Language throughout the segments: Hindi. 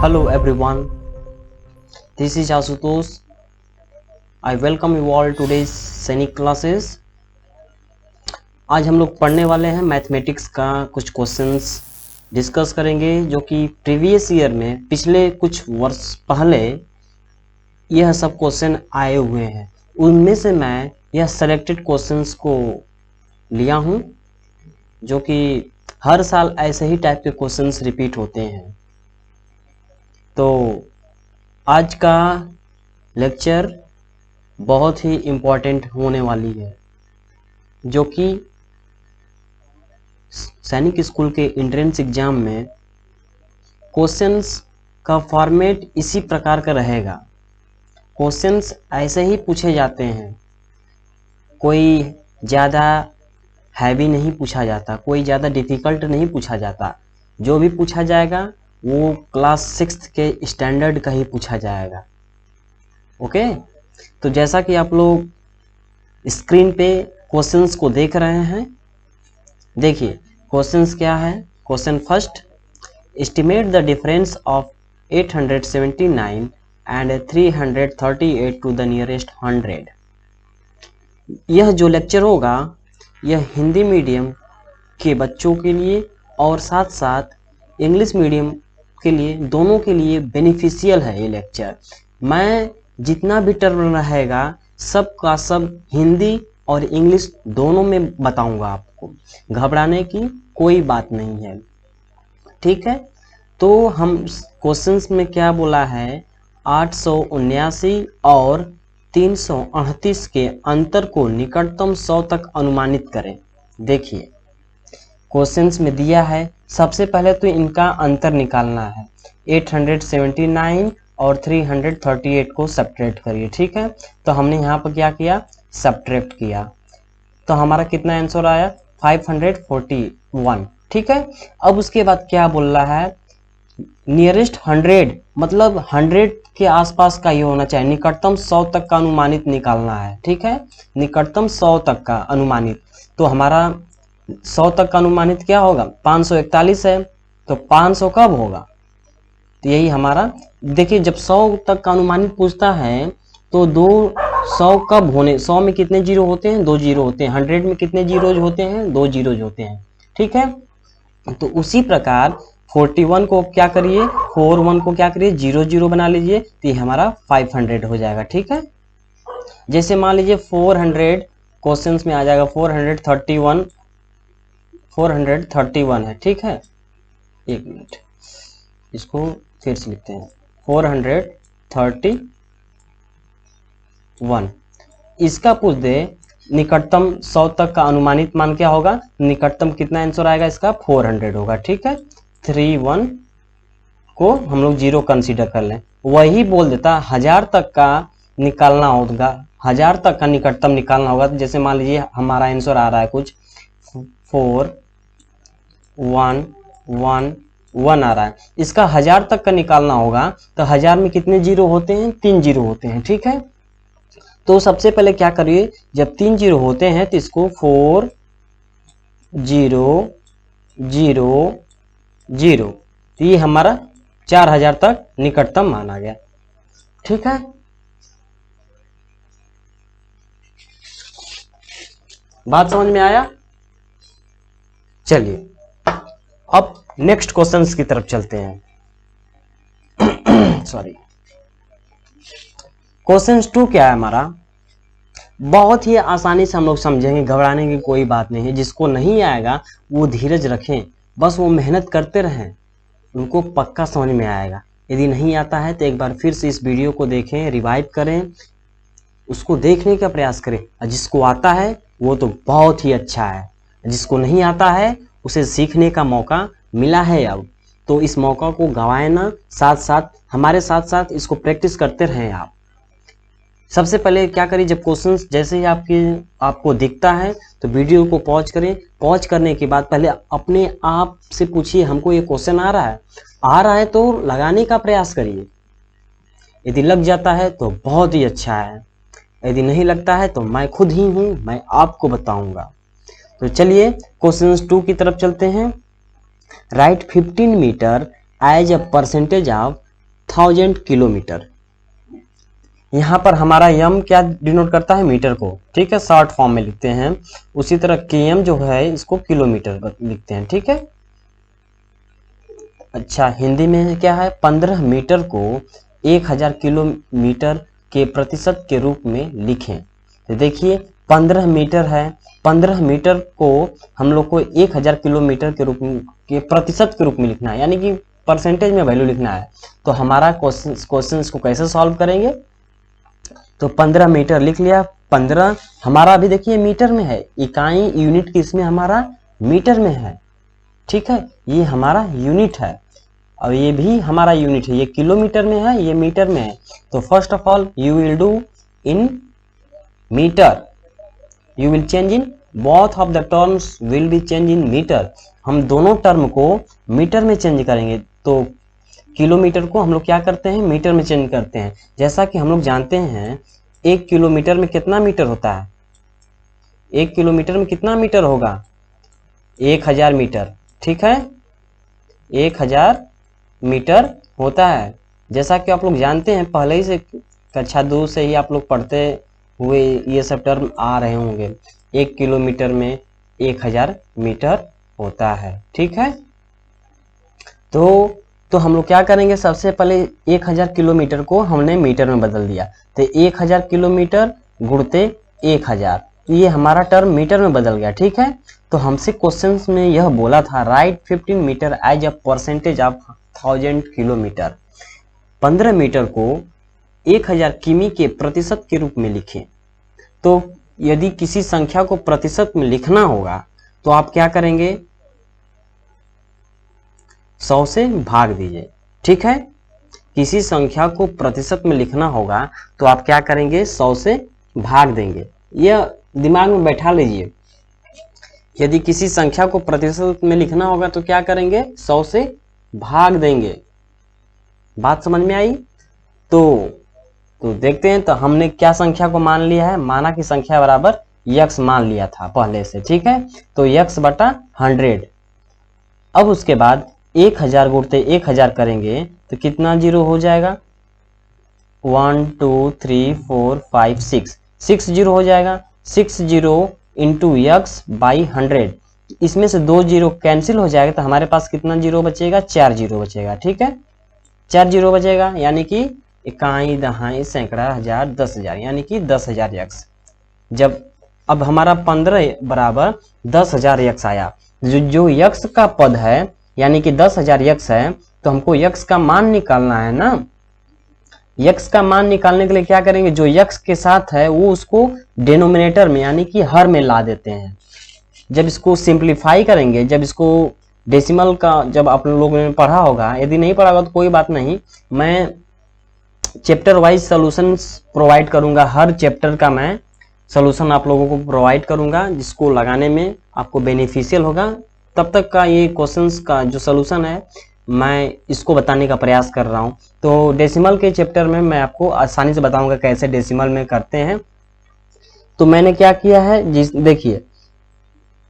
Hello everyone, this is Asutosh. I welcome you all today's सैनिक क्लासेस। आज हम लोग पढ़ने वाले हैं मैथमेटिक्स का कुछ क्वेश्चंस डिस्कस करेंगे जो कि प्रीवियस ईयर में पिछले कुछ वर्ष पहले यह सब क्वेश्चन आए हुए हैं। उनमें से मैं यह सेलेक्टेड क्वेश्चंस को लिया हूं जो कि हर साल ऐसे ही टाइप के क्वेश्चंस रिपीट होते हैं। तो आज का लेक्चर बहुत ही इम्पोर्टेंट होने वाली है जो कि सैनिक स्कूल के एंट्रेंस एग्जाम में क्वेश्चंस का फॉर्मेट इसी प्रकार का रहेगा। क्वेश्चंस ऐसे ही पूछे जाते हैं, कोई ज़्यादा हैवी नहीं पूछा जाता, कोई ज़्यादा डिफ़िकल्ट नहीं पूछा जाता। जो भी पूछा जाएगा वो क्लास 6 के स्टैंडर्ड का ही पूछा जाएगा। ओके, तो जैसा कि आप लोग स्क्रीन पे क्वेश्चंस को देख रहे हैं, देखिए क्वेश्चंस क्या है। Question first, estimate the difference of 879 and 338 to the nearest 100। यह जो लेक्चर होगा यह हिंदी मीडियम के बच्चों के लिए और साथ साथ इंग्लिश मीडियम के लिए, दोनों के लिए बेनिफिशियल है। ये लेक्चर मैं जितना भी टर्म रहेगा सब का सब हिंदी और इंग्लिश दोनों में बताऊंगा आपको, घबराने की कोई बात नहीं है, ठीक है। तो हम क्वेश्चंस में क्या बोला है, 879 और 338 के अंतर को निकटतम 100 तक अनुमानित करें। देखिए क्वेश्चंस में दिया है, सबसे पहले तो इनका अंतर निकालना है। 879 और 338 को सब्ट्रैक्ट करिए, ठीक है। तो हमने यहाँ पर क्या किया, सब्ट्रैक्ट किया, तो हमारा कितना आंसर आया, 541, ठीक है। अब उसके बाद क्या बोल रहा है, नियरेस्ट 100 मतलब 100 के आसपास का ये होना चाहिए, निकटतम 100 तक का अनुमानित निकालना है, ठीक है। निकटतम 100 तक का अनुमानित, तो हमारा 100 तक का अनुमानित क्या होगा, 541 है, तो 500 कब होगा, तो यही हमारा। देखिए जब 100 तक का अनुमानित पूछता है तो 200 कब होने, 100 में कितने जीरो होते हैं, 2 जीरो होते हैं। 100 में कितने जीरोज होते हैं, 2 जीरोज होते हैं, ठीक है। तो उसी प्रकार 41 को क्या करिए, 41 को क्या करिए, 00 बना लीजिए, तो ये हमारा 500 हो जाएगा, ठीक है। जैसे मान लीजिए 400 क्वेश्चंस में आ जाएगा, 431 है, ठीक है। एक मिनट, इसको फिर से लिखते हैं, 431। इसका पूछ दे निकटतम 100 तक का अनुमानित मान क्या होगा, निकटतम कितना आंसर आएगा इसका, 400 होगा, ठीक है। 31 को हम लोग 0 कंसीडर कर लें, वही बोल देता 1000 तक का निकालना होगा, 1000 तक का निकटतम निकालना होगा। तो जैसे मान लीजिए हमारा आंसर आ रहा है कुछ 4111 आ रहा है, इसका 1000 तक का निकालना होगा, तो 1000 में कितने जीरो होते हैं, 3 जीरो होते हैं, ठीक है। तो सबसे पहले क्या करिए, जब 3 जीरो होते हैं तो इसको 4000, तो ये हमारा 4000 तक निकटतम माना गया, ठीक है। बात समझ में आया। चलिए अब नेक्स्ट क्वेश्चंस की तरफ चलते हैं। सॉरी, क्वेश्चन 2 क्या है हमारा, बहुत ही आसानी से हम लोग समझेंगे, घबराने की कोई बात नहीं है। जिसको नहीं आएगा वो धीरज रखें, बस वो मेहनत करते रहें, उनको पक्का समझ में आएगा। यदि नहीं आता है तो एक बार फिर से इस वीडियो को देखें, रिवाइव करें, उसको देखने का प्रयास करें। और जिसको आता है वो तो बहुत ही अच्छा है, जिसको नहीं आता है उसे सीखने का मौका मिला है अब, तो इस मौका को गंवाए ना, साथ साथ हमारे साथ साथ इसको प्रैक्टिस करते रहें आप। सबसे पहले क्या करिए, जब क्वेश्चंस जैसे ही आपको दिखता है तो वीडियो को पॉज करें। पॉज करने के बाद पहले अपने आप से पूछिए, हमको ये क्वेश्चन आ रहा है तो लगाने का प्रयास करिए। यदि लग जाता है तो बहुत ही अच्छा है, यदि नहीं लगता है तो मैं खुद ही हूँ, मैं आपको बताऊंगा। तो चलिए क्वेश्चन 2 की तरफ चलते हैं। Write 15 metre as a percentage of 1000 kilometre. यहाँ पर हमारा यम क्या डिनोट करता है, मीटर को, ठीक है, शॉर्ट फॉर्म में लिखते हैं। उसी तरह केएम जो है इसको किलोमीटर लिखते हैं, ठीक है। अच्छा, हिंदी में क्या है, 15 मीटर को 1000 किलोमीटर के प्रतिशत के रूप में लिखें। तो देखिए 15 मीटर है, 15 मीटर को हम लोग को 1000 किलोमीटर के रूप में, के प्रतिशत के रूप में लिखना है, यानी कि परसेंटेज में वैल्यू लिखना है। तो हमारा क्वेश्चन को कैसे सॉल्व करेंगे, तो 15 मीटर लिख लिया। 15 हमारा अभी देखिए मीटर में है, इकाई यूनिट किसमें हमारा मीटर में है, ठीक है, ये हमारा यूनिट है। और ये भी हमारा यूनिट है, ये किलोमीटर में है, ये मीटर में है। तो first of all you will do in metre, you will change in both of the terms will be change in metre. हम दोनों टर्म को मीटर में चेंज करेंगे। तो किलोमीटर को हम लोग क्या करते हैं, मीटर में चेंज करते हैं। जैसा कि हम लोग जानते हैं 1 किलोमीटर में कितना मीटर होता है, 1 किलोमीटर में कितना मीटर होगा, 1000 मीटर, ठीक है, 1000 मीटर होता है। जैसा कि आप लोग जानते हैं, पहले ही से कक्षा 2 से ही आप लोग पढ़ते हुए ये सब टर्म आ रहे होंगे। 1 किलोमीटर में 1000 मीटर होता है, ठीक है। तो हम लोग क्या करेंगे, सबसे पहले 1000 किलोमीटर को हमने मीटर में बदल दिया। तो 1000 किलोमीटर गुणते 1000, तो ये हमारा टर्म मीटर में बदल गया, ठीक है। तो हमसे क्वेश्चन में यह बोला था write 15 metre as a percentage of 1000 kilometre. 15 metre को 1000 किमी के प्रतिशत के रूप में लिखें। तो यदि किसी संख्या को प्रतिशत में लिखना होगा तो आप क्या करेंगे, 100 से भाग दीजिए, ठीक है। किसी संख्या को प्रतिशत में लिखना होगा तो आप क्या करेंगे, 100 से भाग देंगे। यह दिमाग में बैठा लीजिए, यदि किसी संख्या को प्रतिशत में लिखना होगा तो क्या करेंगे, 100 से भाग देंगे। बात समझ में आई? तो देखते हैं। तो हमने क्या संख्या को मान लिया है, माना कि संख्या बराबर यक्स मान लिया था पहले से, ठीक है। तो यक्स बटा 100। अब उसके बाद 1000 गुणते 1000 करेंगे तो कितना जीरो हो जाएगा, 1 2 3 4 5 6 जीरो हो जाएगा। 6 जीरो इंटू यक्स बाई 100, इसमें से 2 जीरो कैंसिल हो जाएगा। तो हमारे पास कितना जीरो बचेगा, 4 जीरो बचेगा, ठीक है। 4 जीरो बचेगा, यानी कि इकाई दहाई सैकड़ा हजार 10,000, यानी कि 10,000 यक्स। जब अब हमारा 15 बराबर 10,000 यक्स आया, जो यक्स का पद है यानी कि 10,000 यक्स है, तो हमको यक्स का मान निकालना है ना। यक्स का मान निकालने के लिए क्या करेंगे, जो यक्स के साथ है वो उसको डिनोमिनेटर में यानी कि हर में ला देते हैं। जब इसको सिंप्लीफाई करेंगे, जब इसको डेसिमल का जब आप लोगों ने पढ़ा होगा, यदि नहीं पढ़ा होगा तो कोई बात नहीं, मैं चैप्टर वाइज सॉल्यूशंस प्रोवाइड करूंगा। हर चैप्टर का मैं सॉल्यूशन आप लोगों को प्रोवाइड करूंगा, जिसको लगाने में आपको बेनिफिशियल होगा। तब तक का ये क्वेश्चंस का जो सॉल्यूशन है मैं इसको बताने का प्रयास कर रहा हूँ। तो डेसिमल के चैप्टर में मैं आपको आसानी से बताऊंगा कैसे डेसिमल में करते हैं। तो मैंने क्या किया है, देखिए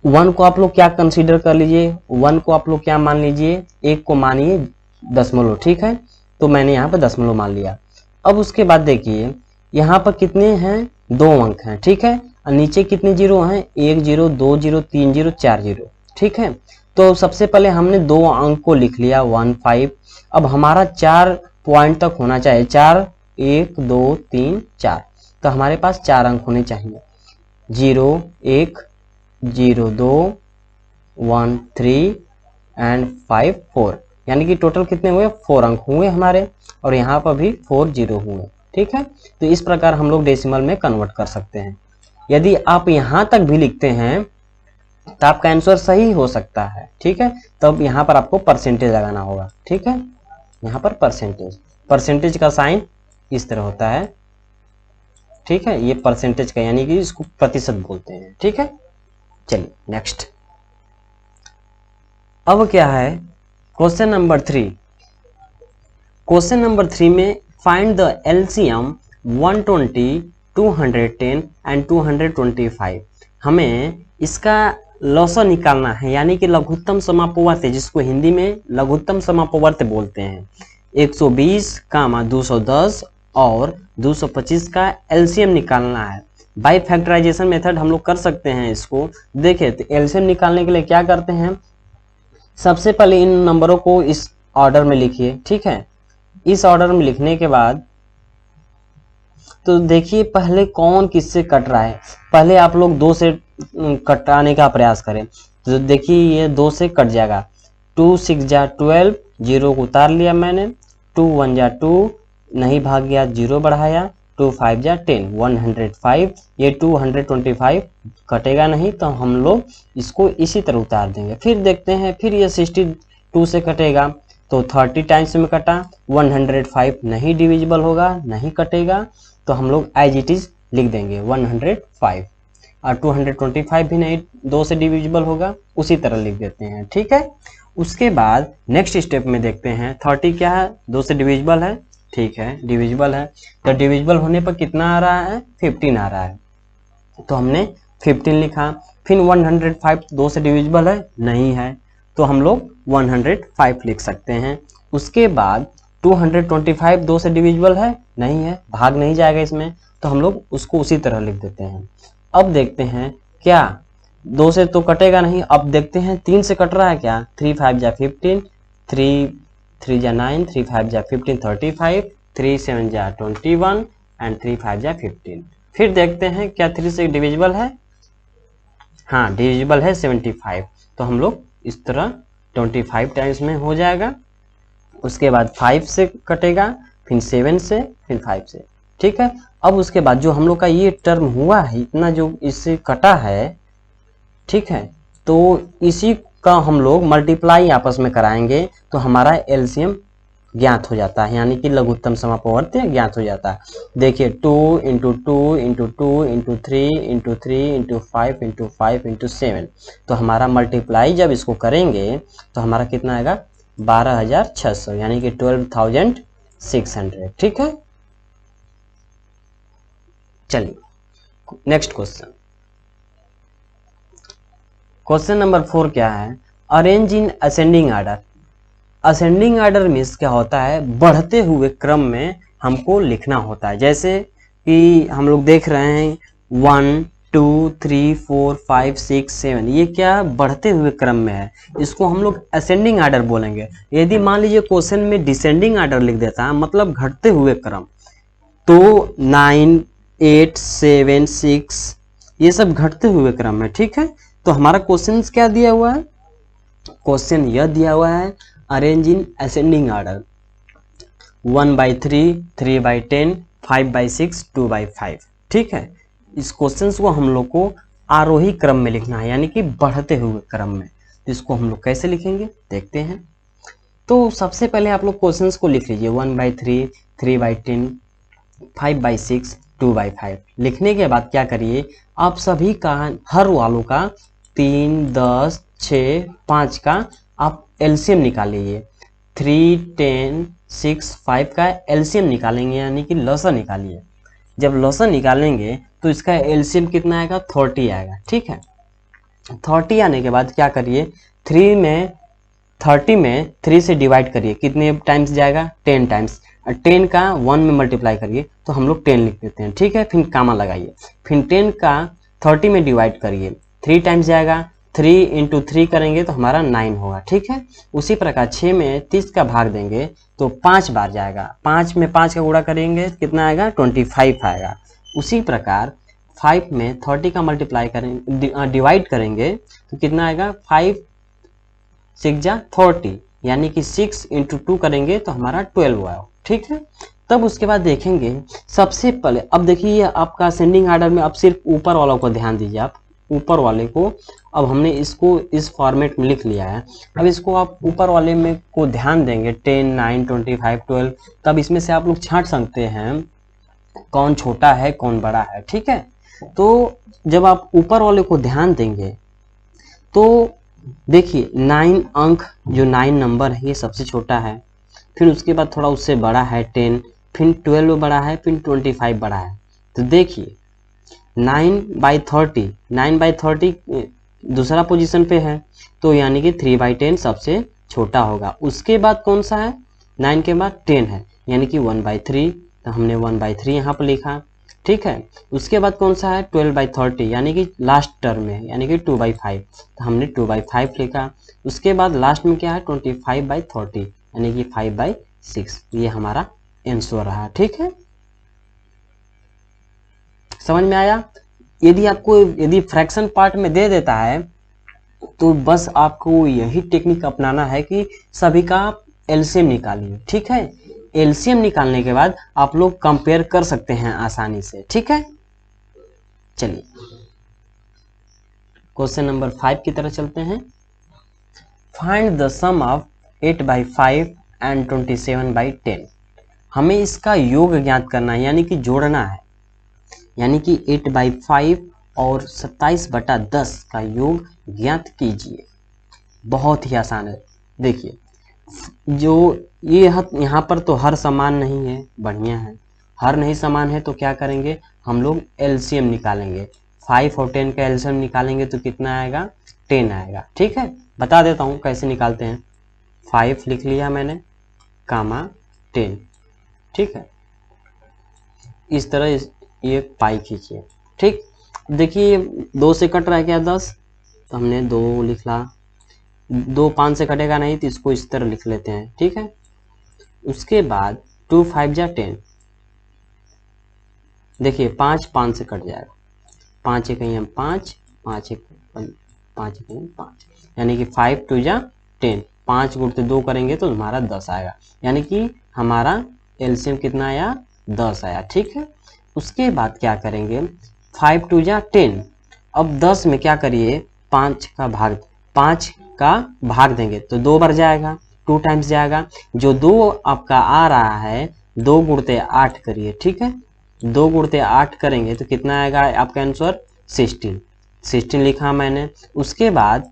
1 को आप लोग क्या कंसीडर कर लीजिए, 1 को आप लोग क्या मान लीजिए, 1 को मानिए दशमलव, ठीक है। तो मैंने यहाँ पर दशमलव मान लिया। अब उसके बाद देखिए यहाँ पर कितने हैं, 2 अंक हैं, ठीक है। और नीचे कितने जीरो हैं, 1 जीरो 2 जीरो 3 जीरो 4 जीरो, ठीक है। तो सबसे पहले हमने 2 अंक को लिख लिया 1 5। अब हमारा 4 पॉइंट तक होना चाहिए, 4 1 2 3 4। तो हमारे पास 4 अंक होने चाहिए, 0 1 0 2 1 3 एंड 5 4, यानी कि टोटल कितने हुए, 4 अंक हुए हमारे। और यहाँ पर भी 4 जीरो हुए, ठीक है। तो इस प्रकार हम लोग डेसिमल में कन्वर्ट कर सकते हैं। यदि आप यहाँ तक भी लिखते हैं तो आपका आंसर सही हो सकता है, ठीक है। तब यहाँ पर आपको परसेंटेज लगाना होगा, ठीक है। यहाँ पर परसेंटेज का साइन इस तरह होता है, ठीक है। ये परसेंटेज का यानी कि इसको प्रतिशत बोलते हैं, ठीक है। चलिए नेक्स्ट, अब क्या है, क्वेश्चन नंबर 3। क्वेश्चन नंबर 3 में फाइंड द एलसीएम 120 210 एंड 225। हमें इसका लॉसा निकालना है, यानी कि लघुत्तम समापवर्त, जिसको हिंदी में लघुत्तम समापवर्त बोलते हैं। 120 कामा 210 और 225 का एलसीएम निकालना है। बाई फैक्टराइजेशन मेथड हम लोग कर सकते हैं इसको। देखिए तो एलसीएम निकालने के लिए क्या करते हैं, सबसे पहले इन नंबरों को इस ऑर्डर में लिखिए, ठीक है। इस ऑर्डर में लिखने के बाद तो देखिए पहले कौन किससे कट रहा है, पहले आप लोग 2 से कटाने का प्रयास करें। तो देखिए ये 2 से कट जाएगा, 2 6 जा 12, 0 को उतार लिया मैंने, 2 1 जा 2, नहीं भाग गया, 0 बढ़ाया, 2 5 जा 10, 105। ये 225 कटेगा नहीं तो हम लोग इसको इसी तरह उतार देंगे। फिर देखते हैं, फिर ये 62 से कटेगा तो 30 टाइम्स में कटा, 105 नहीं डिविजिबल होगा, नहीं कटेगा, तो हम लोग एज इट इज लिख देंगे 105। और 225 भी नहीं 2 से डिविजिबल होगा, उसी तरह लिख देते हैं, ठीक है। उसके बाद नेक्स्ट स्टेप में देखते हैं 30 क्या है, 2 से डिविजिबल है, ठीक है डिविजिबल है। तो डिविजिबल होने पर कितना आ रहा है, 15 आ रहा है, तो हमने 15 लिखा। फिर 105 2 से डिविजिबल है, नहीं है, तो हम लोग 105 लिख सकते हैं। उसके बाद 225 2 से डिविजिबल है, नहीं है, भाग नहीं जाएगा इसमें, तो हम लोग उसको उसी तरह लिख देते हैं। अब देखते हैं क्या 2 से तो कटेगा नहीं, अब देखते हैं 3 से कट रहा है क्या, 3 5 जा 15, 3 3 जा 9, 3 5 जा 15 35, 3 7 जा 21 एंड 3 5 जा 15। फिर देखते हैं क्या 3 से डिविजिबल है, हाँ डिविजिबल है 75, तो हम लोग इस तरह 25 टाइम्स में हो जाएगा। उसके बाद 5 से कटेगा, फिर 7 से, फिर 5 से, ठीक है। अब उसके बाद जो हम लोग का ये टर्म हुआ है, इतना जो इससे कटा है, ठीक है, तो इसी का हम लोग मल्टीप्लाई आपस में कराएंगे तो हमारा एलसीएम ज्ञात हो जाता है, यानी कि लघुत्तम समापवर्त्य ज्ञात हो जाता है। देखिए 2 × 2 × 2 × 3 × 3 × 5 × 5 × 7, तो हमारा मल्टीप्लाई जब इसको करेंगे तो हमारा कितना आएगा, 12,600, यानी कि 12,600, ठीक है। चलिए नेक्स्ट क्वेश्चन, क्वेश्चन नंबर 4 क्या है, arrange in ascending order. Ascending order means क्या होता है, बढ़ते हुए क्रम में हमको लिखना होता है। जैसे कि हम लोग देख रहे हैं 1 2 3 4 5 6 7, ये क्या बढ़ते हुए क्रम में है, इसको हम लोग असेंडिंग ऑर्डर बोलेंगे। यदि मान लीजिए क्वेश्चन में डिसेंडिंग ऑर्डर लिख देता है, मतलब घटते हुए क्रम, तो 9 8 7 6 ये सब घटते हुए क्रम में, ठीक है। तो हमारा क्वेश्चन क्या दिया हुआ है, क्वेश्चन यह दिया हुआ है अरेंज इन असेंडिंग ऑर्डर 1/3 3/10 5/6 2/5, ठीक है। इस क्वेश्चन को हम लोग को आरोही क्रम में लिखना है, यानी कि बढ़ते हुए क्रम में। तो इसको हम लोग कैसे लिखेंगे देखते हैं। तो सबसे पहले आप लोग क्वेश्चंस को लिख लीजिए 1/3 3/10 5/6 2/5। लिखने के बाद क्या करिए, आप सभी का हर वालों का 3 10 6 5 का आप एलसीएम निकाल लीजिए। 3 10 6 5 का एलसीएम निकालेंगे, यानी कि लसा निकालिए। जब लसा निकालेंगे तो इसका एलसीएम कितना आएगा, 30 आएगा, ठीक है। 30 आने के बाद क्या करिए, 30 में 3 से डिवाइड करिए, कितने टाइम्स जाएगा, 10 टाइम्स। 10 का 1 में मल्टीप्लाई करिए तो हम लोग 10 लिख देते हैं, ठीक है। फिर कामा लगाइए, फिर 10 का 30 में डिवाइड करिए, 3 टाइम्स जाएगा, 3 × 3 करेंगे तो हमारा 9 होगा, ठीक है। उसी प्रकार 6 में 30 का भाग देंगे तो 5 बार जाएगा, 5 में 5 का गुणा करेंगे कितना आएगा, 25 आएगा। उसी प्रकार 5 में 30 का मल्टीप्लाई करेंगे, डिवाइड करेंगे तो कितना आएगा, 5 6 जा 30, यानी कि 6 × 2 करेंगे तो हमारा 12 आएगा, ठीक है। तब उसके बाद देखेंगे सबसे पहले, अब देखिए आपका असेंडिंग ऑर्डर में अब सिर्फ ऊपर वालों को ध्यान दीजिए, आप ऊपर वाले को, अब हमने इसको इस फॉर्मेट में लिख लिया है। अब इसको आप ऊपर वाले में को ध्यान देंगे 10 9 25 12, तब इसमें से आप लोग छांट सकते हैं कौन छोटा है कौन बड़ा है, ठीक है। तो जब आप ऊपर वाले को ध्यान देंगे तो देखिए 9 अंक, जो 9 नंबर है ये सबसे छोटा है, फिर उसके बाद थोड़ा उससे बड़ा है 10, फिर 12 बड़ा है, फिर 25 बड़ा है। तो देखिए 9/30 9/30 दूसरा पोजीशन पे है, तो यानी कि 3/10 सबसे छोटा होगा। उसके बाद कौन सा है, 9 के बाद 10 है यानी कि 1/3, तो हमने 1/3 यहाँ पर लिखा। ठीक है, उसके बाद कौन सा है 12/30 यानी कि लास्ट टर्म है यानी कि 2/5, तो हमने 2/5 लिखा। उसके बाद लास्ट में क्या है 25/30 यानी कि 5/6, ये हमारा आंसर रहा। ठीक है, समझ में आया। यदि फ्रैक्शन पार्ट में दे देता है तो बस आपको यही टेक्निक अपनाना है कि सभी का एलसीएम निकालिए। ठीक है, एलसीएम निकालने के बाद आप लोग कंपेयर कर सकते हैं आसानी से। ठीक है, चलिए क्वेश्चन नंबर 5 की तरफ चलते हैं। Find the sum of 8/5 and 27/10। हमें इसका योग ज्ञात करना है यानी कि जोड़ना है, यानी कि 8/5 और 27/10 का योग ज्ञात कीजिए। बहुत ही आसान है। देखिए जो ये यहाँ पर तो हर समान नहीं है, बढ़िया है। हर नहीं समान है तो क्या करेंगे हम लोग एलसीएम निकालेंगे। 5 और 10 का एलसीएम निकालेंगे तो कितना आएगा 10 आएगा। ठीक है, बता देता हूँ कैसे निकालते हैं। 5 लिख लिया मैंने, कामा 10। ठीक है, इस तरह ये पाई खींचिए। ठीक, देखिए 2 से कट रहा है क्या 10, तो हमने 2 लिखा। 2 5 से कटेगा नहीं तो इसको इस तरह लिख लेते हैं। ठीक है, उसके बाद 2 5 जा 10, देखिए 5 5 से कट जाएगा, 5 एक 5, 5 एक 5 यानी कि 5 2 जा 10, 5 गुणते 2 करेंगे तो हमारा 10 आएगा, यानी कि हमारा एलसीएम कितना आया 10 आया। ठीक है, उसके बाद क्या करेंगे 5 2 जा 10। अब 10 में क्या करिए 5 का भाग देंगे तो 2 बार जाएगा, 2 टाइम्स जाएगा। जो 2 आपका आ रहा है 2 गुणते 8 करिए। ठीक है, 2 गुणते 8 करेंगे तो कितना आएगा आपका आंसर 16 लिखा मैंने। उसके बाद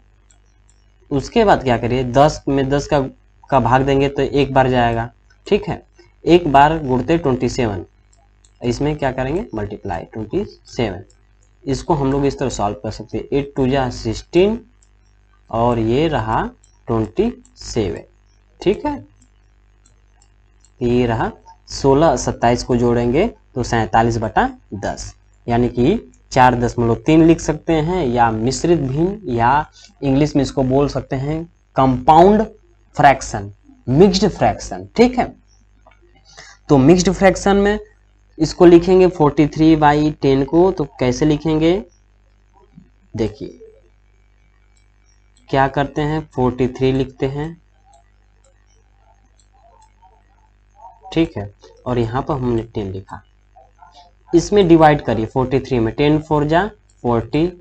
क्या करिए 10 में 10 का भाग देंगे तो 1 बार जाएगा। ठीक है, 1 बार गुणते 27, इसमें क्या करेंगे मल्टीप्लाई 27। इसको हम लोग इस तरह सॉल्व कर सकते हैं, 8 2 जा 16 और ये रहा 27। ठीक है, ये रहा 16 27 को जोड़ेंगे तो 47/10 यानी कि 4.3 लिख सकते हैं, या मिश्रित भिन्न, या इंग्लिश में इसको बोल सकते हैं कंपाउंड फ्रैक्शन, मिक्स्ड फ्रैक्शन। ठीक है, तो मिक्स्ड फ्रैक्शन में इसको लिखेंगे 43/10 को, तो कैसे लिखेंगे देखिए क्या करते हैं 43 लिखते हैं। ठीक है, और यहाँ पर हमने 10 लिखा, इसमें डिवाइड करिए 43 में, 10 4 जा 40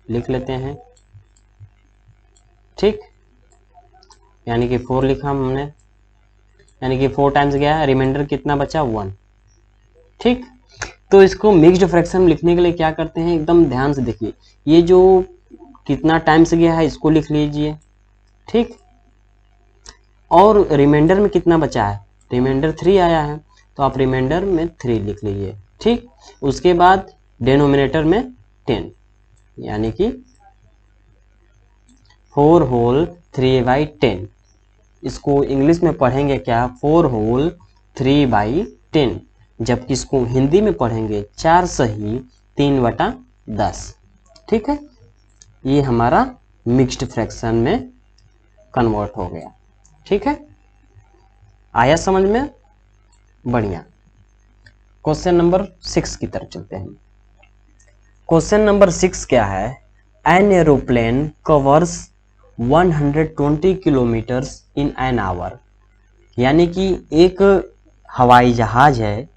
लिख लेते हैं। ठीक, यानी कि 4 लिखा हमने, यानी कि 4 टाइम्स गया, रिमाइंडर कितना बचा 1। ठीक, तो इसको मिक्स्ड फ्रैक्शन लिखने के लिए क्या करते हैं एकदम ध्यान से देखिए, ये जो कितना टाइम्स गया है इसको लिख लीजिए। ठीक, और रिमाइंडर में कितना बचा है, रिमाइंडर 3 आया है तो आप रिमाइंडर में 3 लिख लीजिए। ठीक, उसके बाद डिनोमिनेटर में 10 यानी कि 4 होल 3/10, इसको इंग्लिश में पढ़ेंगे क्या 4 होल 3/10, जबकि इसको हिंदी में पढ़ेंगे 4 सही 3/10। ठीक है, ये हमारा मिक्स्ड फ्रैक्शन में कन्वर्ट हो गया। ठीक है, आया समझ में, बढ़िया। क्वेश्चन नंबर 6 की तरफ चलते हैं। क्वेश्चन नंबर 6 क्या है, N aeroplane covers 120 kilometres in an hour, यानी कि एक हवाई जहाज है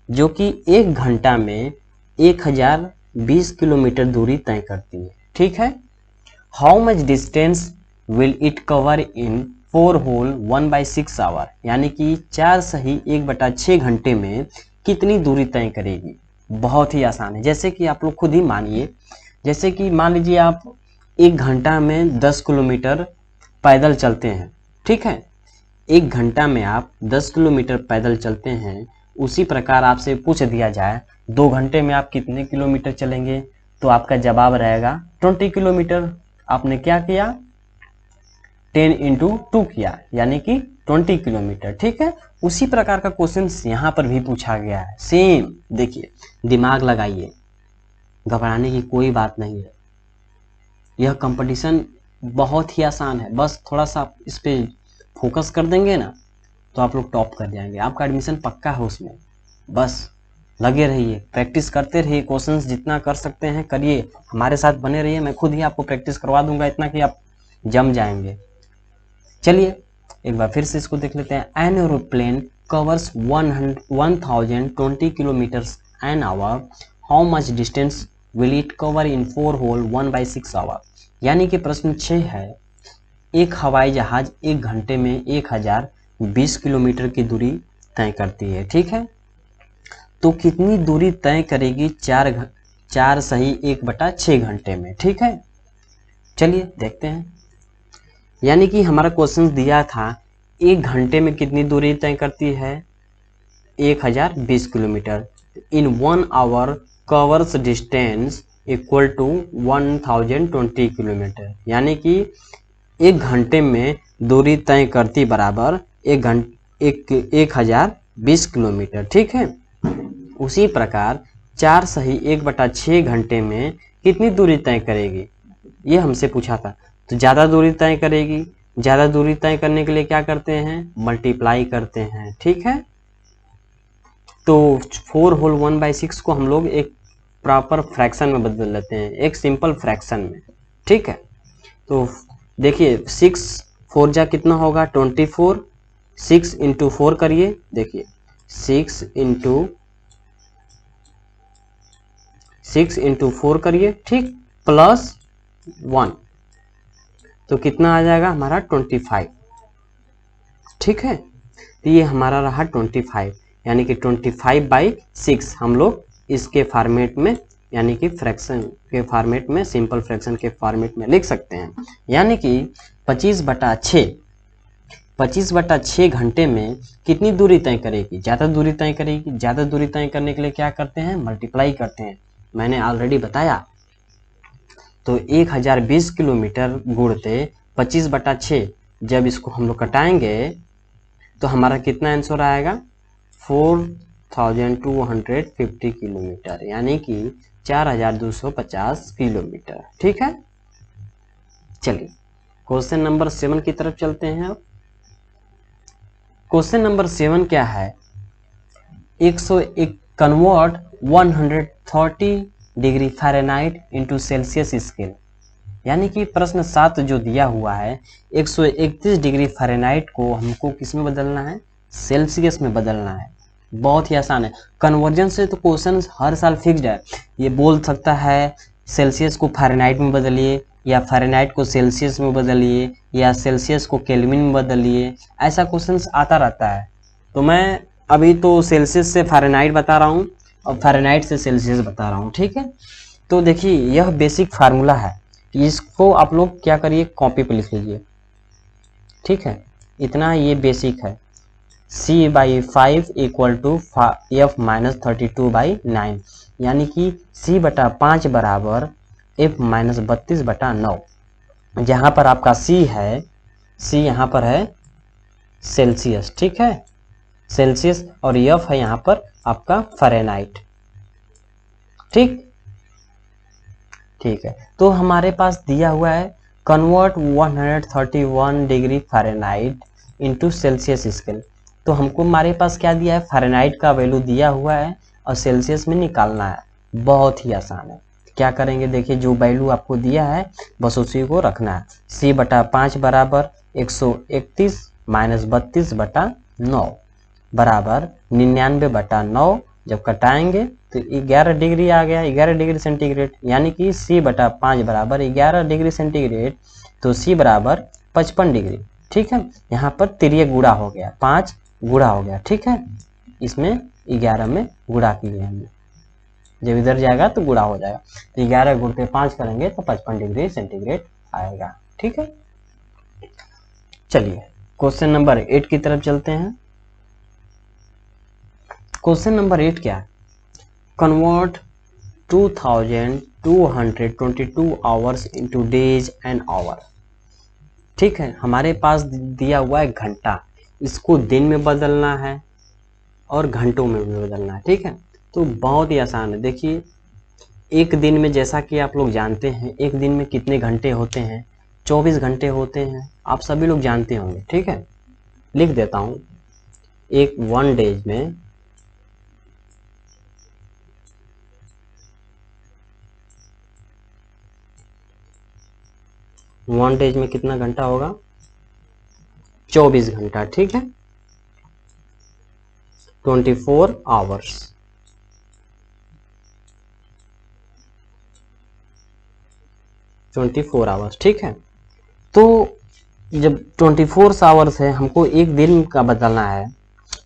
जो कि 1 घंटा में 1020 किलोमीटर दूरी तय करती है। ठीक है, how much distance will it cover in 4 whole 1/6 hour, यानी कि 4 सही 1/6 घंटे में कितनी दूरी तय करेगी। बहुत ही आसान है, जैसे कि आप लोग खुद ही मानिए, जैसे कि मान लीजिए आप 1 घंटा में 10 किलोमीटर पैदल चलते हैं। ठीक है, 1 घंटा में आप 10 किलोमीटर पैदल चलते हैं, उसी प्रकार आपसे पूछ दिया जाए 2 घंटे में आप कितने किलोमीटर चलेंगे, तो आपका जवाब रहेगा 20 किलोमीटर। आपने क्या किया 10 इंटू 2 किया यानी कि 20 किलोमीटर। ठीक है, उसी प्रकार का क्वेश्चन यहाँ पर भी पूछा गया है सेम। देखिए दिमाग लगाइए, घबराने की कोई बात नहीं है, यह कंपटीशन बहुत ही आसान है, बस थोड़ा सा इस पे फोकस कर देंगे ना तो आप लोग टॉप कर जाएंगे, आपका एडमिशन पक्का है उसमें। बस लगे रहिए, प्रैक्टिस करते रहिए, क्वेश्चंस जितना कर सकते हैं करिए, हमारे साथ बने रहिए, मैं खुद ही आपको प्रैक्टिस करवा दूंगा इतना कि आप जम जाएंगे। चलिए एक बार फिर से इसको देख लेते हैं। An aeroplane covers 1020 kilometres an hour, how much distance will it cover in 4 whole 1/6 hour. यानी कि प्रश्न 6 है, एक हवाई जहाज एक घंटे में 1020 किलोमीटर की दूरी तय करती है। ठीक है, तो कितनी दूरी तय करेगी 4 सही 1/6 घंटे में। ठीक है, चलिए देखते हैं। यानी कि हमारा क्वेश्चन दिया था एक घंटे में कितनी दूरी तय करती है 1020 kilometre, in 1 hour covers distance equal to 1020 kilometre. यानी कि एक घंटे में दूरी तय करती बराबर 1020 किलोमीटर। ठीक है, उसी प्रकार 4 सही 1/6 घंटे में कितनी दूरी तय करेगी, ये हमसे पूछा था। तो ज़्यादा दूरी तय करेगी, ज़्यादा दूरी तय करने के लिए क्या करते हैं, मल्टीप्लाई करते हैं। ठीक है, तो 4 होल 1/6 को हम लोग एक प्रॉपर फ्रैक्शन में बदल लेते हैं, एक सिंपल फ्रैक्शन में। ठीक है, तो देखिए 6 4 जा कितना होगा 24, 6 इंटू 4 करिए, देखिए 6 इंटू 4 करिए, ठीक, प्लस 1 तो कितना आ जाएगा हमारा 25। ठीक है, तो ये हमारा रहा 25, यानी कि 25/6 हम लोग इसके फॉर्मेट में यानी कि फ्रैक्शन के फॉर्मेट में, सिंपल फ्रैक्शन के फॉर्मेट में लिख सकते हैं। यानी कि 25/6 घंटे में कितनी दूरी तय करेगी, ज़्यादा दूरी तय करेगी। ज़्यादा दूरी तय करने के लिए क्या करते हैं, मल्टीप्लाई करते हैं, मैंने ऑलरेडी बताया। तो 1020 किलोमीटर गुणते 25/6, जब इसको हम लोग कटाएंगे तो हमारा कितना आंसर आएगा 4250 किलोमीटर, यानी कि 4250 किलोमीटर। ठीक है, चलिए क्वेश्चन नंबर 7 की तरफ चलते हैं। अब क्वेश्चन नंबर 7 क्या है, 101 convert 130 degree Fahrenheit into Celsius scale. यानी कि प्रश्न 7 जो दिया हुआ है 131 डिग्री फ़ारेनहाइट को हमको किस में बदलना है, सेल्सियस में बदलना है। बहुत ही आसान है, कन्वर्जन से तो क्वेश्चन हर साल फिक्स्ड है। ये बोल सकता है सेल्सियस को फ़ारेनहाइट में बदलिए, या फ़ारेनहाइट को सेल्सियस में बदलिए, या सेल्सियस को केल्विन में बदलिए, ऐसा क्वेश्चन आता रहता है। तो मैं अभी तो सेल्सियस से फ़ारेनहाइट बता रहा हूँ और फ़ारेनहाइट से सेल्सियस बता रहा हूँ। ठीक है, तो देखिए यह बेसिक फार्मूला है, इसको आप लोग क्या करिए कॉपी पे लिख लीजिए। ठीक है, इतना ये बेसिक है, c/5 इक्वल टू f-32/9, यानी कि c/5 बराबर f-32/9। जहाँ पर आपका c है, c यहाँ पर है सेल्सियस। ठीक है, सेल्सियस, और f है यहाँ पर आपका फ़ारेनहाइट। ठीक है, तो हमारे पास दिया हुआ है convert 131 degree Fahrenheit into Celsius scale. तो हमको हमारे पास क्या दिया है, फ़ारेनहाइट का वैल्यू दिया हुआ है और सेल्सियस में निकालना है। बहुत ही आसान है, क्या करेंगे देखिए, जो वैल्यू आपको दिया है बस उसी को रखना है। c/5 बराबर 131 माइनस 32/9 बराबर 99/9, जब कटाएंगे तो 11 डिग्री आ गया, 11 डिग्री सेंटीग्रेड, यानी कि c/5 बराबर 11 डिग्री सेंटीग्रेड, तो c बराबर 55 डिग्री। ठीक है, यहाँ पर तिर्यक गुणा हो गया, 5 गुणा हो गया। ठीक है, इसमें 11 में गुणा किए हमने, जब इधर जाएगा तो गुणा हो जाएगा, तो 11 गुणते 5 करेंगे तो 55 डिग्री सेंटीग्रेड आएगा। ठीक है, चलिए क्वेश्चन नंबर 8 की तरफ चलते हैं। क्वेश्चन नंबर 8 क्या है, convert 2222 hours into days and hour. ठीक है, हमारे पास दिया हुआ है घंटा, इसको दिन में बदलना है और घंटों में भी बदलना है। ठीक है, तो बहुत ही आसान है। देखिए, एक दिन में, जैसा कि आप लोग जानते हैं, एक दिन में कितने घंटे होते हैं? 24 घंटे होते हैं, आप सभी लोग जानते होंगे। ठीक है, लिख देता हूँ, एक 1 डेज में 1 डेज में कितना घंटा होगा? 24 घंटा। ठीक है, 24 आवर्स। ठीक है, तो जब 24 आवर्स है, हमको एक दिन का बदलना है,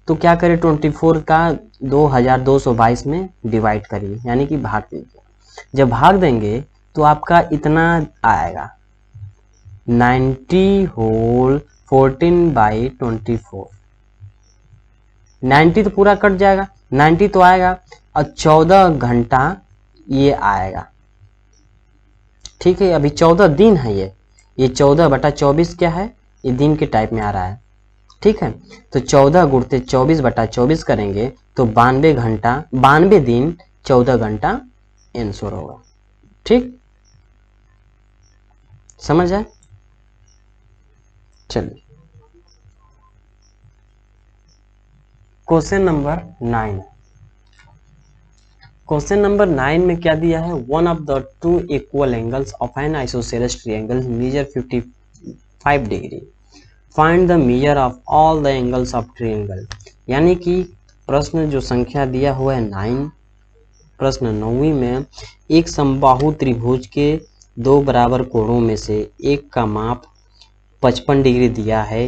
तो क्या करें? 24 का 2222 में डिवाइड करिए, यानी कि भाग दीजिए। जब भाग देंगे तो आपका इतना आएगा, 90 होल 14/24। 90 तो पूरा कट जाएगा, 90 तो आएगा, और 14 घंटा ये आएगा। ठीक है, अभी 14 दिन है, ये 14/24 क्या है? ये दिन के टाइप में आ रहा है। ठीक है, तो 14 गुणते 24/24 करेंगे तो 92 घंटा, 92 दिन 14 घंटा आंसर होगा। ठीक, समझ आए? चलिए, क्वेश्चन नंबर 9। क्वेश्चन नंबर 9 में क्या दिया है? One of the two equal angles of an isosceles triangle measure 55 degree, find the measure of all the angles of triangle. यानी कि प्रश्न जो संख्या दिया हुआ है 9, प्रश्न 9वीं में, एक समबाहु त्रिभुज के दो बराबर कोणों में से एक का माप 55 डिग्री दिया है।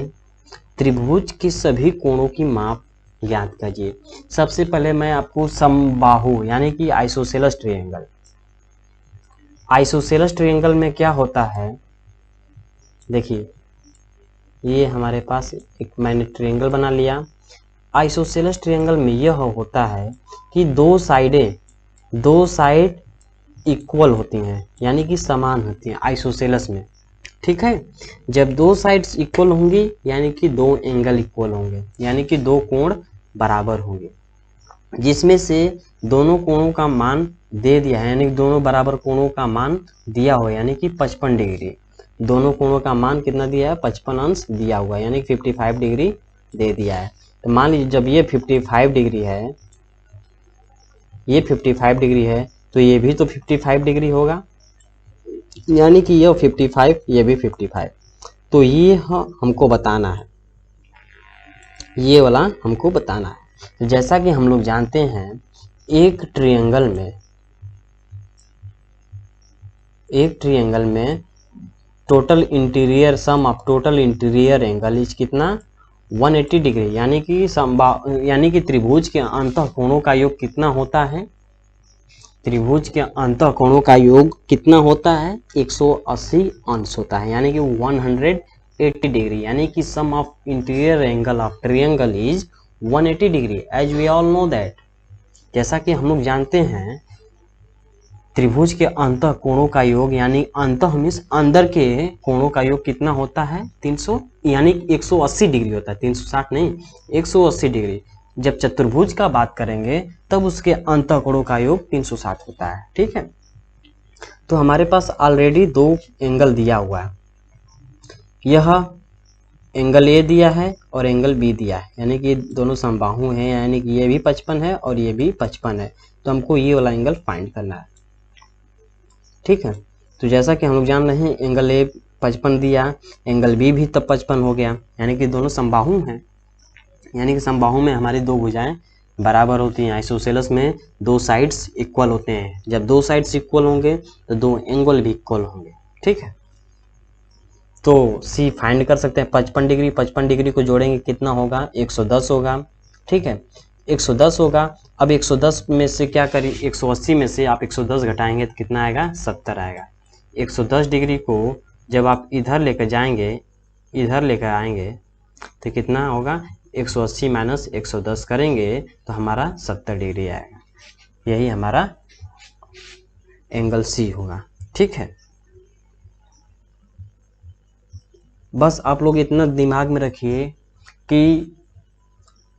त्रिभुज के सभी कोणों की माप ज्ञात कीजिए। सबसे पहले मैं आपको समबाहु यानी कि आइसोसेलेस ट्रायंगल, आइसोसेलेस ट्रायंगल में क्या होता है? देखिए, ये हमारे पास एक मैंने ट्रायंगल बना लिया। आइसोसेलेस ट्रायंगल में यह होता है कि दो साइड इक्वल होती हैं, यानी कि समान होती हैं आइसोसेलेस में। ठीक है, जब दो साइड्स इक्वल होंगी यानी कि दो एंगल इक्वल होंगे, यानी कि दो कोण बराबर होंगे, जिसमें से दोनों कोणों का मान दे दिया है, यानी कि दोनों बराबर कोणों का मान दिया हुआ, यानी कि 55 डिग्री। दोनों कोणों का मान कितना दिया है? 55 अंश दिया हुआ, यानी कि 55 डिग्री दे दिया है। तो मान लीजिए जब ये 55 डिग्री है, ये 55 डिग्री है, तो ये भी तो 55 डिग्री होगा, यानी कि ये 55, ये भी 55। तो ये हमको बताना है, ये वाला हमको बताना है। तो जैसा कि हम लोग जानते हैं, एक ट्रायंगल में total interior sum of total interior angle is कितना? 180 डिग्री, यानी कि त्रिभुज के अंतः कोणों का योग कितना होता है? त्रिभुज के अंतः कोणों का योग कितना होता है? 180 अंश होता है, यानी कि 180 डिग्री, यानी कि sum of interior angle of triangle is 180 degree, as we all know that. जैसा कि हम लोग जानते हैं, त्रिभुज के अंतः कोणों का योग, यानी अंतः मीन्स अंदर के कोणों का योग कितना होता है? 300, यानी 180 डिग्री होता है, 360 नहीं, 180 डिग्री। जब चतुर्भुज का बात करेंगे तब उसके अंतः कोणों का योग 360 होता है। ठीक है, तो हमारे पास ऑलरेडी दो एंगल दिया हुआ है, यह एंगल ए दिया है और एंगल बी दिया है, यानी कि दोनों समबाहु हैं, यानी कि ये भी 55 है और ये भी 55 है। तो हमको ये वाला एंगल फाइंड करना है। ठीक है, तो जैसा कि हम लोग जान रहे हैं, एंगल ए 55 दिया, एंगल बी भी तब 55 हो गया, यानी कि दोनों समबाहु हैं, यानी कि समबाहु में हमारी दो भुजाएं बराबर होती हैं। आइसोसेलेस में दो साइड्स इक्वल होते हैं, जब दो साइड्स इक्वल होंगे तो दो एंगल भी इक्वल होंगे। ठीक है, तो सी फाइंड कर सकते हैं। 55 डिग्री 55 डिग्री को जोड़ेंगे कितना होगा? 110 होगा। ठीक है, 110 होगा। अब 110 में से क्या करिए, 180 में से आप 110 घटाएंगे तो कितना आएगा? 70 आएगा। 110 डिग्री को जब आप इधर लेकर जाएंगे, इधर लेकर आएंगे तो कितना होगा? 180 माइनस 110 करेंगे तो हमारा 70 डिग्री आएगा, यही हमारा एंगल सी होगा। ठीक है, बस आप लोग इतना दिमाग में रखिए कि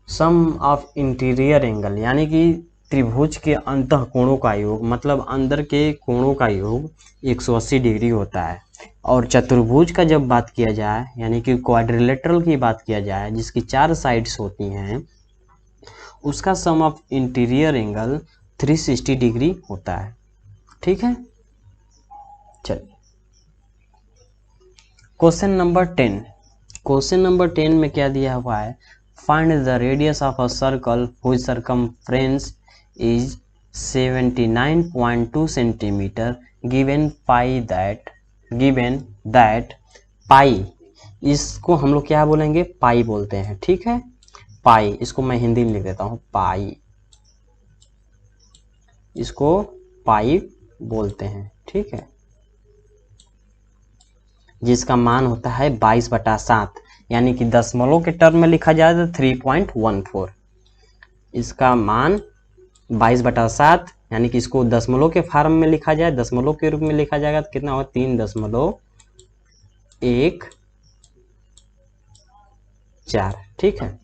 सम ऑफ इंटीरियर एंगल यानी कि त्रिभुज के अंतः कोणों का योग, मतलब अंदर के कोणों का योग 180 डिग्री होता है। और चतुर्भुज का जब बात किया जाए यानी कि क्वाड्रिलेटरल की बात किया जाए जिसकी 4 साइड्स होती हैं, उसका सम ऑफ इंटीरियर एंगल 360 डिग्री होता है। ठीक है, चलिए क्वेश्चन नंबर 10। क्वेश्चन नंबर 10 में क्या दिया हुआ है, find the radius of a circle whose circumference is 79.2 centimetre given that pi, इसको हम लोग क्या बोलेंगे, पाई बोलते हैं। ठीक है, पाई, इसको मैं हिंदी में लिख देता हूँ, पाई, इसको पाई बोलते हैं। ठीक है, जिसका मान होता है 22/7 यानी कि दशमलव के टर्म में लिखा जाए तो 3.14। इसका मान 22/7 यानी कि इसको दशमलव के फॉर्म में लिखा जाए, दशमलव के रूप में लिखा जाएगा तो कितना होगा, 3.14। ठीक है,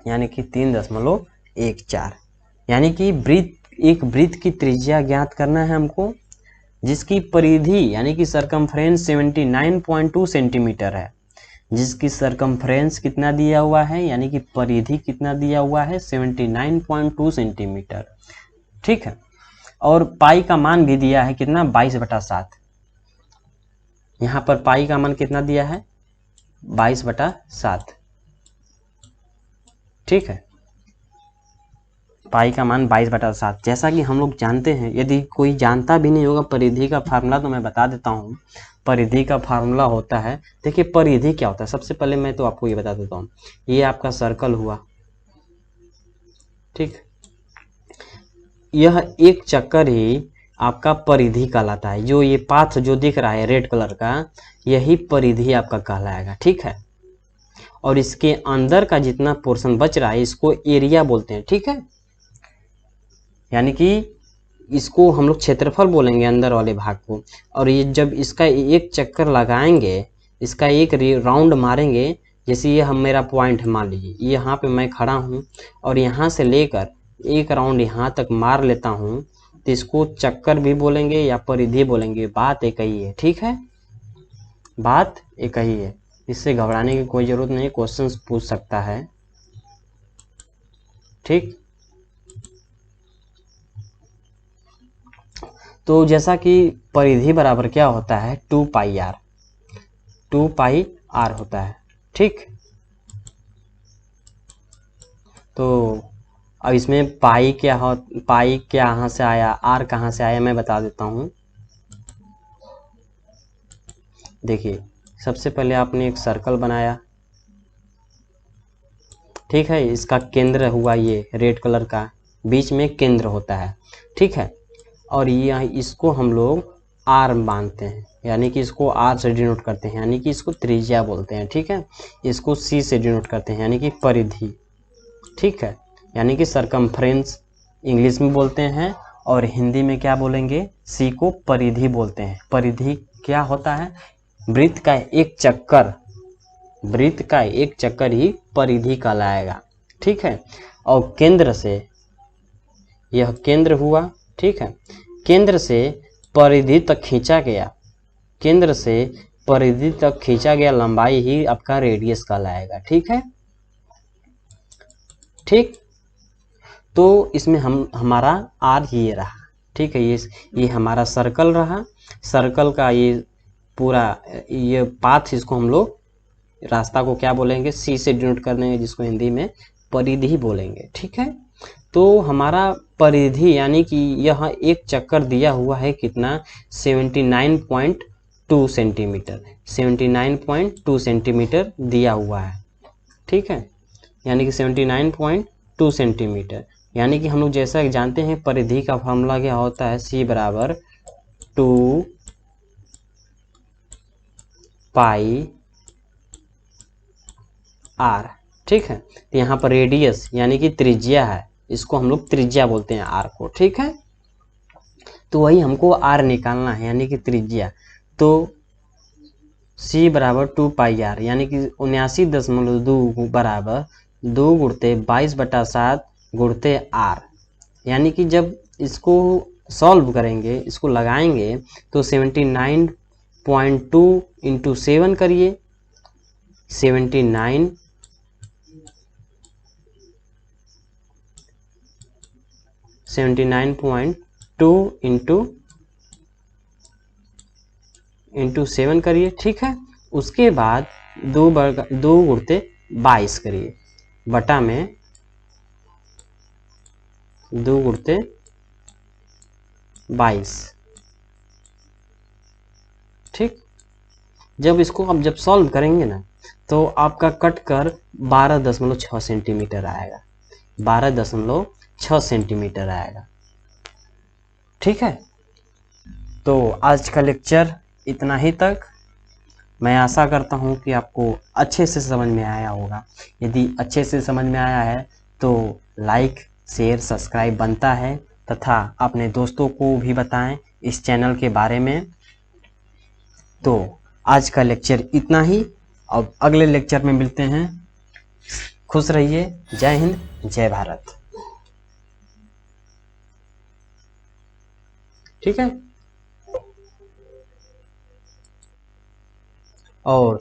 यानी कि 3.14, यानी कि एक वृत्त की त्रिज्या ज्ञात करना है हमको, जिसकी परिधि यानी कि सरकमफ्रेंस 79.2 सेंटीमीटर है, जिसकी सरकमफ्रेंस कितना दिया हुआ है यानी कि परिधि कितना दिया हुआ है, 79.2 सेंटीमीटर। ठीक है, और पाई का मान भी दिया है कितना, 22/7। यहाँ पर पाई का मान कितना दिया है, 22/7। ठीक है, पाई का मान 22/7। जैसा कि हम लोग जानते हैं, यदि कोई जानता भी नहीं होगा परिधि का फार्मूला तो मैं बता देता हूँ। परिधि का फार्मूला होता है, देखिए परिधि क्या होता है, सबसे पहले मैं तो आपको ये बता देता हूँ। ये आपका सर्कल हुआ, ठीक, यह एक चक्कर ही आपका परिधि कहलाता है। जो ये पाथ जो दिख रहा है रेड कलर का, यही परिधि आपका कहलाएगा। ठीक है, और इसके अंदर का जितना पोर्शन बच रहा है इसको एरिया बोलते हैं। ठीक है, यानी कि इसको हम लोग क्षेत्रफल बोलेंगे अंदर वाले भाग को। और ये जब इसका एक चक्कर लगाएंगे, इसका एक राउंड मारेंगे, जैसे ये हम मेरा पॉइंट है, मान लीजिए यहाँ पे मैं खड़ा हूँ और यहाँ से लेकर एक राउंड यहाँ तक मार लेता हूँ, तो इसको चक्कर भी बोलेंगे या परिधि बोलेंगे, बात एक ही है। ठीक है, बात एक ही है, इससे घबराने की कोई जरूरत नहीं, क्वेश्चन पूछ सकता है। ठीक, तो जैसा कि परिधि बराबर क्या होता है, 2πr, 2πr होता है। ठीक, तो अब इसमें पाई क्या हो, पाई क्या कहाँ से आया, आर कहाँ से आया, मैं बता देता हूँ। देखिए सबसे पहले आपने एक सर्कल बनाया, ठीक है, इसका केंद्र हुआ ये रेड कलर का, बीच में केंद्र होता है। ठीक है, और ये इसको हम लोग आर मानते हैं, यानी कि इसको आर से डिनोट करते हैं, यानी कि इसको त्रिज्या बोलते हैं। ठीक है, इसको सी से डिनोट करते हैं, यानी कि परिधि। ठीक है, यानी कि सरकमफ्रेंस इंग्लिश में बोलते हैं और हिंदी में क्या बोलेंगे, सी को परिधि बोलते हैं। परिधि क्या होता है, वृत्त का एक चक्कर, वृत्त का एक चक्कर ही परिधि कहलाएगा। ठीक है, और केंद्र से, यह केंद्र हुआ, ठीक है, केंद्र से परिधि तक खींचा गया, केंद्र से परिधि तक खींचा गया लंबाई ही आपका रेडियस कहलाएगा। ठीक है, ठीक, तो इसमें हमारा आर ये रहा। ठीक है, ये हमारा सर्कल रहा, सर्कल का ये पूरा ये पाथ, इसको हम लोग रास्ता को क्या बोलेंगे, सी से डिनोट कर देंगे, जिसको हिंदी में परिधि बोलेंगे। ठीक है, तो हमारा परिधि यानी कि यह एक चक्कर दिया हुआ है कितना, 79.2 सेंटीमीटर, 79.2 सेंटीमीटर दिया हुआ है। ठीक है, यानी कि 79.2 सेंटीमीटर, यानी कि हम लोग जैसा जानते हैं परिधि का फॉर्मूला क्या होता है, सी बराबर 2πr। ठीक है, तो यहाँ पर रेडियस यानी कि त्रिज्या है, इसको हम लोग त्रिज्या बोलते हैं आर को। ठीक है, तो वही हमको आर निकालना है, यानी कि त्रिज्या। तो सी बराबर 2 पाई आर, यानी कि 79.2 बराबर 2 × 22/7 गुणते आर। यानी कि जब इसको सॉल्व करेंगे, इसको लगाएंगे तो 79.2 × 7 करिए, 79 79.2 इंटू 7 करिए, ठीक है। उसके बाद 2 × 22 करिए, बटा में 2 × 22, ठीक। जब इसको अब जब सॉल्व करेंगे ना, तो आपका कट कर 12.6 सेंटीमीटर आएगा, 12.6 सेंटीमीटर आएगा, ठीक है। तो आज का लेक्चर इतना ही तक। मैं आशा करता हूँ कि आपको अच्छे से समझ में आया होगा। यदि अच्छे से समझ में आया है तो लाइक शेयर सब्सक्राइब बनता है, तथा अपने दोस्तों को भी बताएं इस चैनल के बारे में। तो आज का लेक्चर इतना ही, अब अगले लेक्चर में मिलते हैं। खुश रहिए। जय हिंद, जय भारत, ठीक है। और